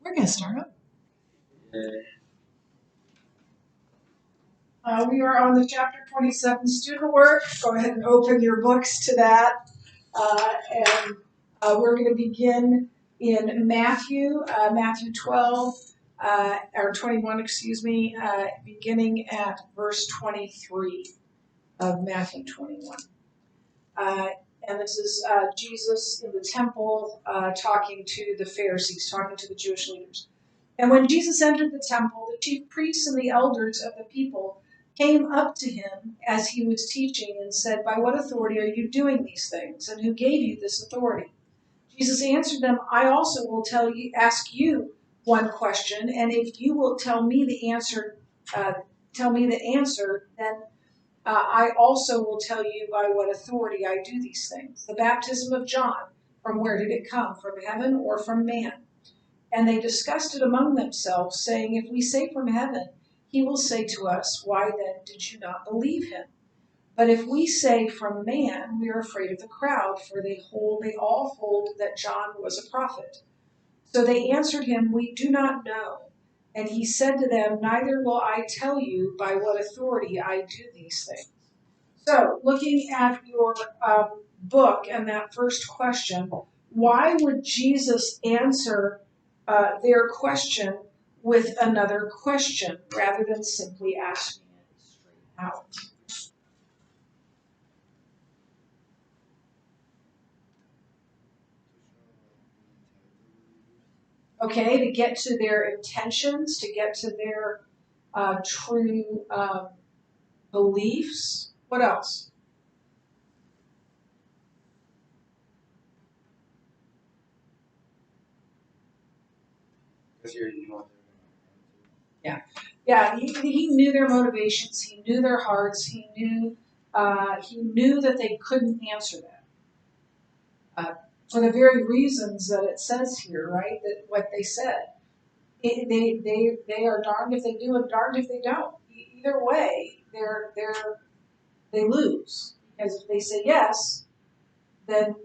We're going to start up. We are on the chapter 27 student work. Go ahead and open your books to that. We're going to begin in Matthew 12, or 21, beginning at verse 23 of Matthew 21. And this is Jesus in the temple talking to the Pharisees, talking to the Jewish leaders. And when Jesus entered the temple, the chief priests and the elders of the people came up to him as he was teaching and said, "By what authority are you doing these things? And who gave you this authority?" Jesus answered them, "I also will ask you one question, and if you will tell me the answer, then I also will tell you by what authority I do these things. The baptism of John, from where did it come? From heaven or from man?" And they discussed it among themselves, saying, "If we say from heaven, he will say to us, 'Why then did you not believe him?' But if we say from man, we are afraid of the crowd, for they all hold that John was a prophet." So they answered him, "We do not know." And he said to them, "Neither will I tell you by what authority I do these things." So, looking at your book and that first question, why would Jesus answer their question with another question rather than simply asking it straight out? Okay, to get to their intentions, to get to their true beliefs. What else? Yeah, he knew their motivations. He knew their hearts. He knew that they couldn't answer that for the very reasons that it says here, right? That what they said, they are darned if they do and darned if they don't. Either way, they lose, because if they say yes, then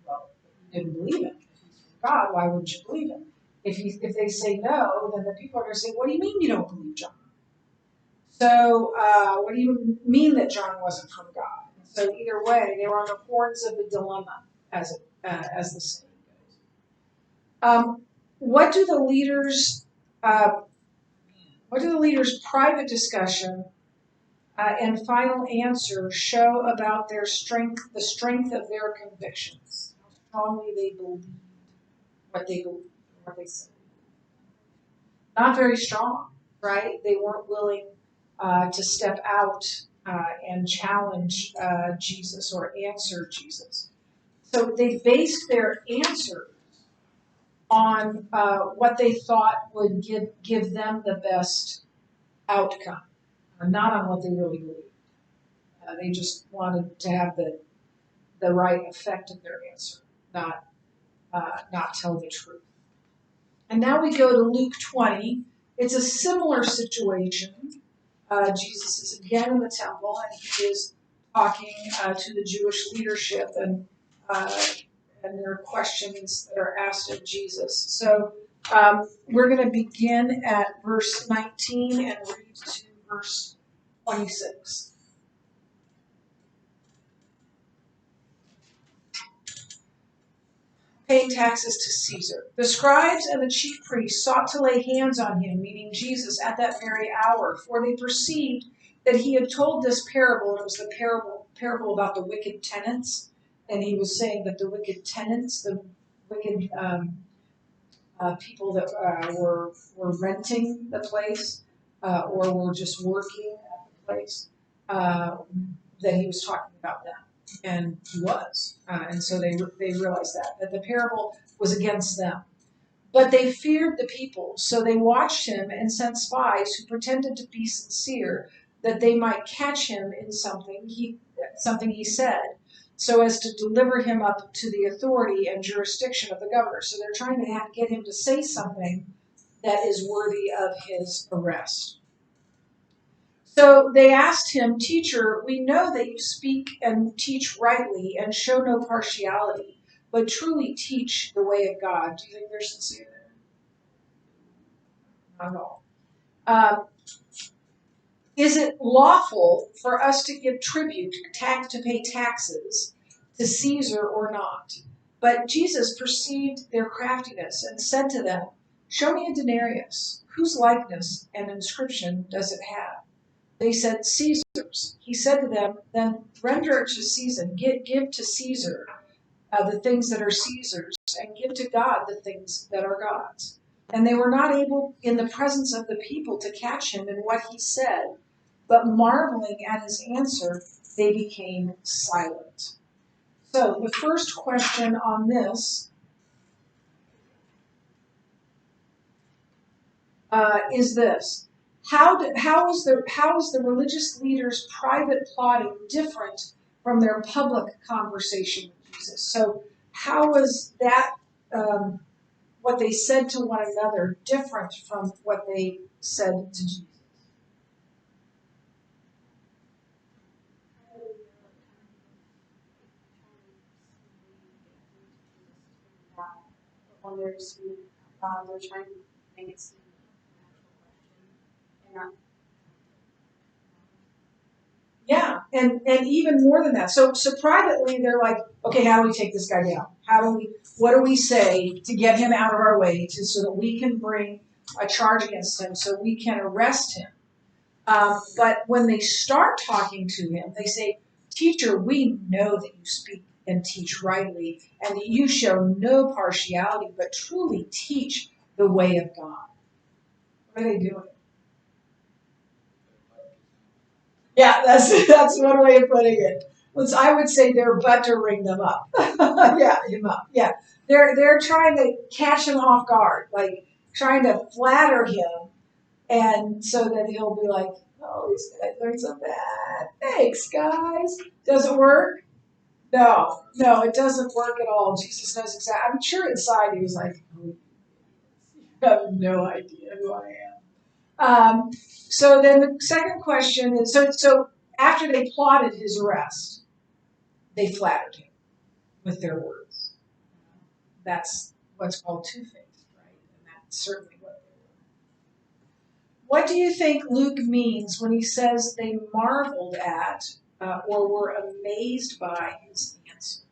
well, you didn't believe him. If he's from God, why wouldn't you believe him? If they say no, then the people are going to say, "What do you mean you don't believe John? So what do you mean that John wasn't from God?" So either way, they were on the horns of a dilemma, as the saying goes. What do the leaders' private discussion and final answer show about their strength, the strength of their convictions? How strongly they believed what they said. Not very strong, right? They weren't willing to step out and challenge Jesus or answer Jesus. So they based their answers on what they thought would give them the best outcome, not on what they really believed. They just wanted to have the right effect of their answer, not tell the truth. And now we go to Luke 20. It's a similar situation. Jesus is again in the temple, and he is talking to the Jewish leadership, and there are questions that are asked of Jesus. So we're going to begin at verse 19 and read to verse 26. Paying taxes to Caesar. The scribes and the chief priests sought to lay hands on him, meaning Jesus, at that very hour, for they perceived that he had told this parable, and it was the parable about the wicked tenants, and he was saying that the wicked tenants, the wicked people that were renting the place or were just working at the place, that he was talking about them. And he was. And so they realized that the parable was against them. But they feared the people, so they watched him and sent spies who pretended to be sincere, that they might catch him in something he said, so as to deliver him up to the authority and jurisdiction of the governor. So they're trying to get him to say something that is worthy of his arrest. So they asked him, "Teacher, we know that you speak and teach rightly and show no partiality, but truly teach the way of God." Do you think they're sincere there? Not at all. Is it lawful for us to give tribute, to pay taxes to Caesar or not? But Jesus perceived their craftiness and said to them, Show me a denarius. Whose likeness and inscription does it have? They said, Caesar's. He said to them, Then render it to Caesar. Give to Caesar the things that are Caesar's, and give to God the things that are God's. And they were not able, in the presence of the people, to catch him in what he said, but marveling at his answer, they became silent. So the first question on this is this: how is the religious leaders' private plotting different from their public conversation with Jesus? So how was that what they said to one another different from what they said to Jesus? When they're speaking, they're trying to make it seem like an actual question and not. Yeah, and even more than that. So privately they're like, okay, how do we take this guy down? What do we say to get him out of our way so that we can bring a charge against him so we can arrest him? But when they start talking to him, they say, Teacher, we know that you speak and teach rightly, and that you show no partiality, but truly teach the way of God. What are they doing? Yeah, that's one way of putting it. I would say they're buttering them up. Yeah, him up. Yeah, they're trying to catch him off guard, like trying to flatter him, and so that he'll be like, "Oh, these guys learned so bad. Thanks, guys." Does it work? No, it doesn't work at all. Jesus knows exactly. I'm sure inside he was like, "Oh, you have no idea who I am." So then the second question is, so after they plotted his arrest, they flattered him with their words. That's what's called two-faced, right? And that's certainly what they were. What do you think Luke means when he says they marveled at or were amazed by his answer?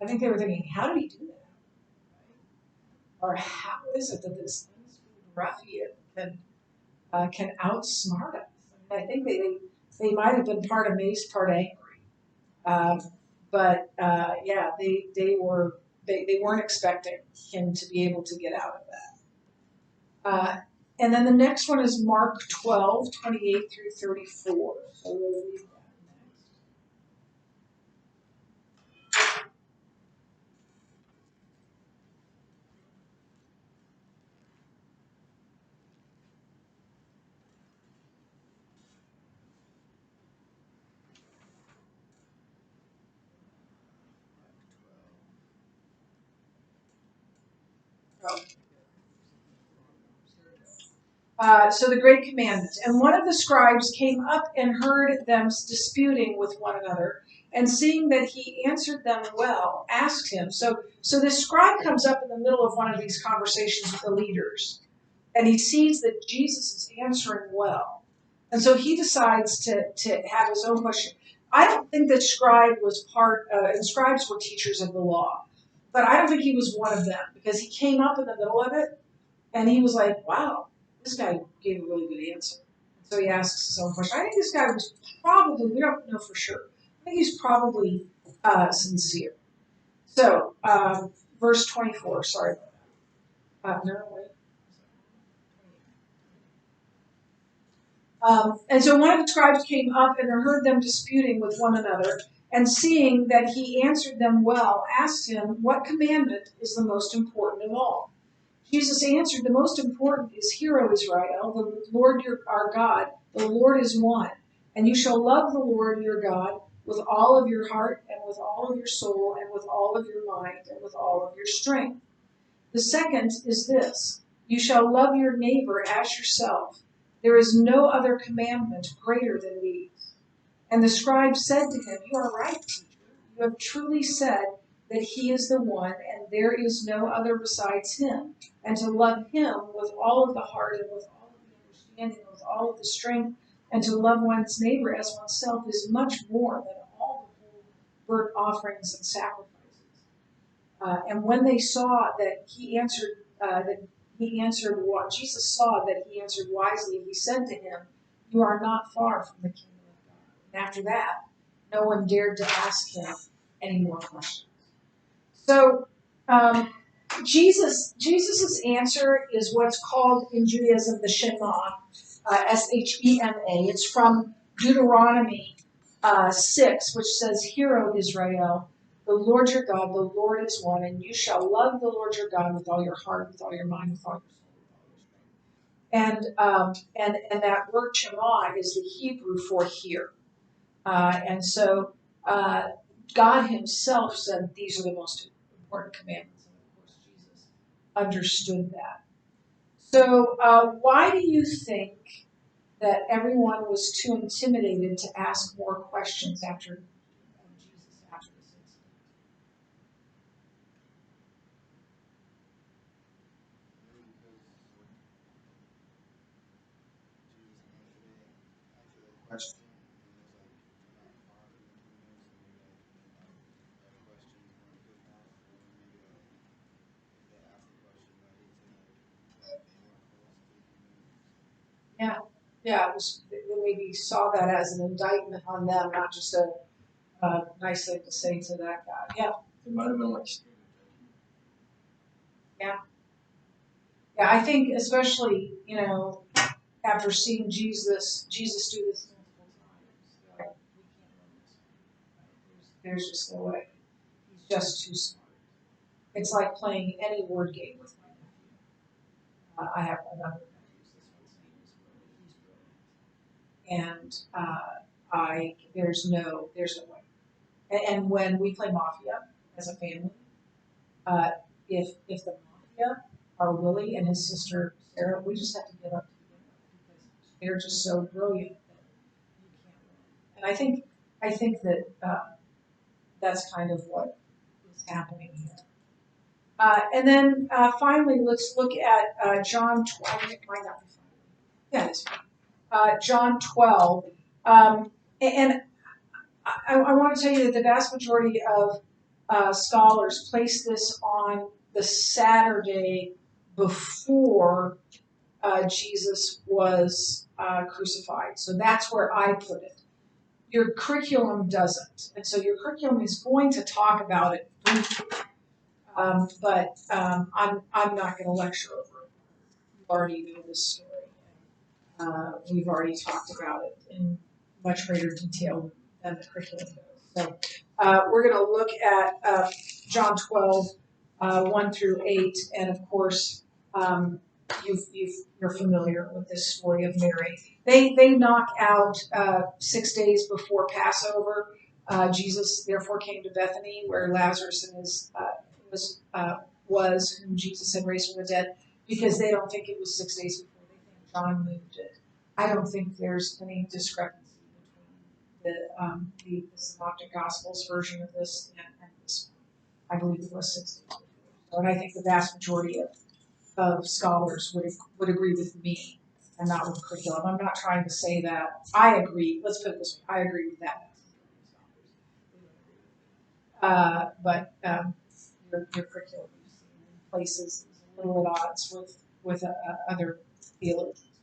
I think they were thinking, how did he do that? Or how is it that this ruffian can outsmart us? I mean, I think they might have been part amazed, part angry. Um, but yeah, they weren't expecting him to be able to get out of that. And then the next one is Mark 12:28 through 34. So we'll read that next. So the great commandment. And one of the scribes came up and heard them disputing with one another, and seeing that he answered them well, asked him. So this scribe comes up in the middle of one of these conversations with the leaders, and he sees that Jesus is answering well. And so he decides to have his own question. I don't think that scribe was and scribes were teachers of the law, but I don't think he was one of them, because he came up in the middle of it and he was like, wow, this guy gave a really good answer. So he asks his own question. I think this guy was probably, we don't know for sure, I think he's probably sincere. So, verse 24, sorry about that. No, wait. And so one of the scribes came up and heard them disputing with one another, and seeing that he answered them well, asked him, What commandment is the most important of all? Jesus answered, The most important is, Hear, O Israel, the Lord our God, the Lord is one. And you shall love the Lord your God with all of your heart, and with all of your soul, and with all of your mind, and with all of your strength. The second is this: You shall love your neighbor as yourself. There is no other commandment greater than these. And the scribe said to him, You are right, teacher. You have truly said that he is the one, and there is no other besides him. And to love him with all of the heart and with all of the understanding and with all of the strength, and to love one's neighbor as oneself is much more than all the whole burnt offerings and sacrifices. And when they saw that he answered what Jesus saw that he answered wisely, he said to him, You are not far from the kingdom of God. And after that, no one dared to ask him any more questions. So Jesus's answer is what's called in Judaism the Shema, Shema. It's from Deuteronomy 6, which says, Hear, O Israel, the Lord your God, the Lord is one, and you shall love the Lord your God with all your heart, with all your mind, with all your soul, with all your strength. And that word Shema is the Hebrew for hear. And so God himself said these are the most important commandments, and of course Jesus understood that. So why do you think that everyone was too intimidated to ask more questions after Jesus after this incident? Question. Yeah, yeah. They maybe saw that as an indictment on them, not just a nice thing to say to that guy. Yeah, It might have been like. yeah. I think especially after seeing Jesus do this multiple times, like we can't run this. There's just no way. He's just too smart. It's like playing any word game with my nephew. I have another nephew. This one's name is Willie. He's brilliant, and there's no way. And when we play Mafia as a family, uh, if the Mafia are Willie and his sister Sarah, we just have to get up together because they're just so brilliant that you can't win. And I think that that's kind of what is happening here. And then finally, let's look at John 12. It might not be finally. Yeah, it's John 12. And I want to tell you that the vast majority of scholars place this on the Saturday before Jesus was crucified. So that's where I put it. Your curriculum doesn't. And so your curriculum is going to talk about it briefly. But I'm not going to lecture over it. You already know this story. We've already talked about it in much greater detail than the curriculum goes. So we're going to look at John 12, 1 through 8, and of course you're familiar with this story of Mary. They knock out 6 days before Passover. Jesus therefore came to Bethany, where Lazarus and his was whom Jesus had raised from the dead, because they don't think it was 6 days before. They think John moved it. I don't think there's any discrepancy between the Synoptic Gospels version of this and this one. I believe it was 6 days before. So, and I think the vast majority of scholars would agree with me and not with curriculum. I'm not trying to say that. I agree. Let's put it this way. I agree with that. But your curriculum places is a little at odds with other theologians.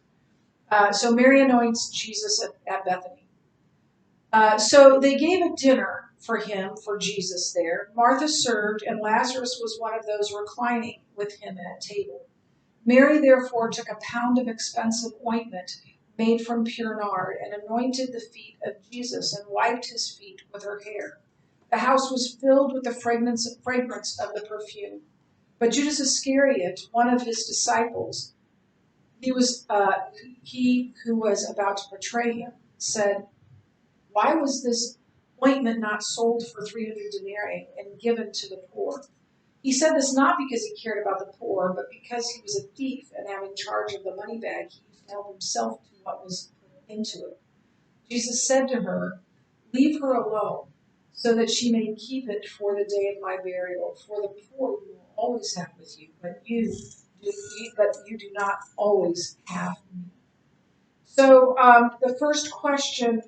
So Mary anoints Jesus at Bethany. So they gave a dinner for Jesus there. Martha served, and Lazarus was one of those reclining with him at table. Mary therefore took a pound of expensive ointment made from pure nard and anointed the feet of Jesus and wiped his feet with her hair. The house was filled with the fragrance of the perfume. But Judas Iscariot, one of his disciples, he who was about to betray him, said, Why was this ointment not sold for 300 denarii and given to the poor? He said this not because he cared about the poor, but because he was a thief and having charge of the money bag, he used to help himself to what was put into it. Jesus said to her, "Leave her alone, so that she may keep it for the day of my burial. For the poor you will always have with you, but you do not always have me." So the first question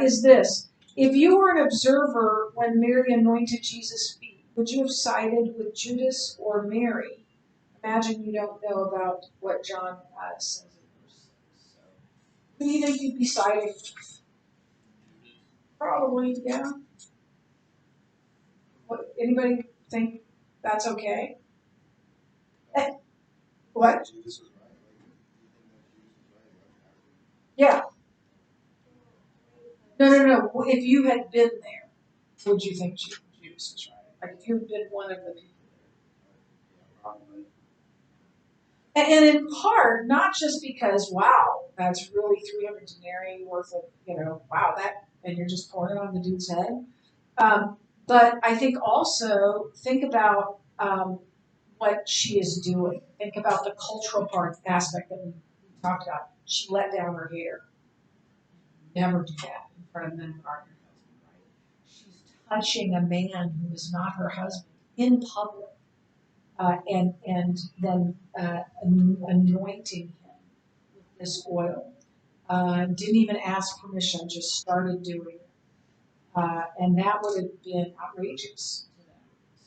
is this. If you were an observer when Mary anointed Jesus' feet, would you have sided with Judas or Mary? Imagine you don't know about what John says in verse 6. So, who do you think you'd be siding? Probably, yeah. What, anybody think that's okay? What? Jesus was right. Like, you think that Jesus was right? Yeah. No. If you had been there, would you think Judas was right? Like if you had been one of the people Yeah, probably. And in part, not just because, wow, that's really 300 denarii worth of, wow, that, and you're just pouring it on the dude's head. But I think also, think about what she is doing. Think about the cultural aspect that we talked about. She let down her hair. Never do that in front of men who aren't your husband, right? She's touching a man who is not her husband in public. And then anointing him with this oil. Didn't even ask permission, just started doing it. And that would have been outrageous to them.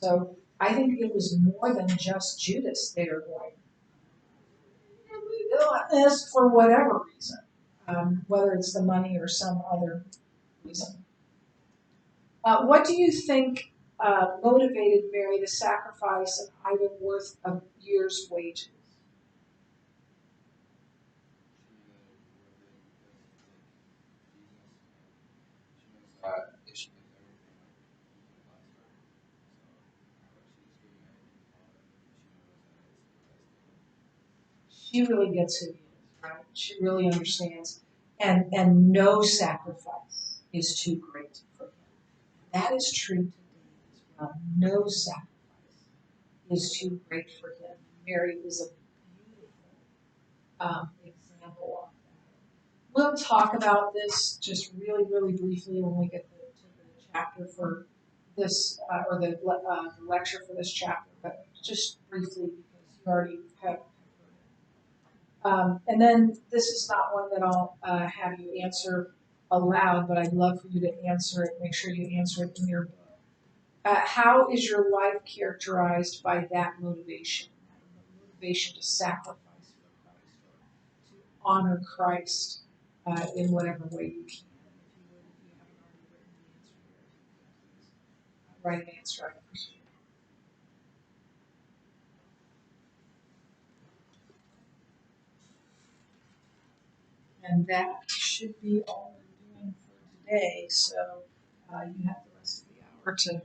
So I think it was more than just Judas they are going, we want this for whatever reason, whether it's the money or some other reason. What do you think motivated Mary to sacrifice an item worth a year's wages? If she gives everything, like, he can bless her. So, she's giving everything to Father, and she knows that it's the best thing. She really gets who he is, right? She really understands. And no sacrifice is too great for him. That is true today as well. No sacrifice is too great for him. Mary is a beautiful example of that. We'll talk about this just really, really briefly when we get to the chapter for this, or the lecture for this chapter, but just briefly because you already have heard it. And then this is not one that I'll have you answer aloud, but I'd love for you to answer it. Make sure you answer it in your book. How is your life characterized by that motivation? The motivation to sacrifice for Christ, or to honor Christ in whatever way you can. If you would, if you haven't already written the answer here, please write an answer. I appreciate it. And that should be all we're doing for today. So you have the rest of the hour to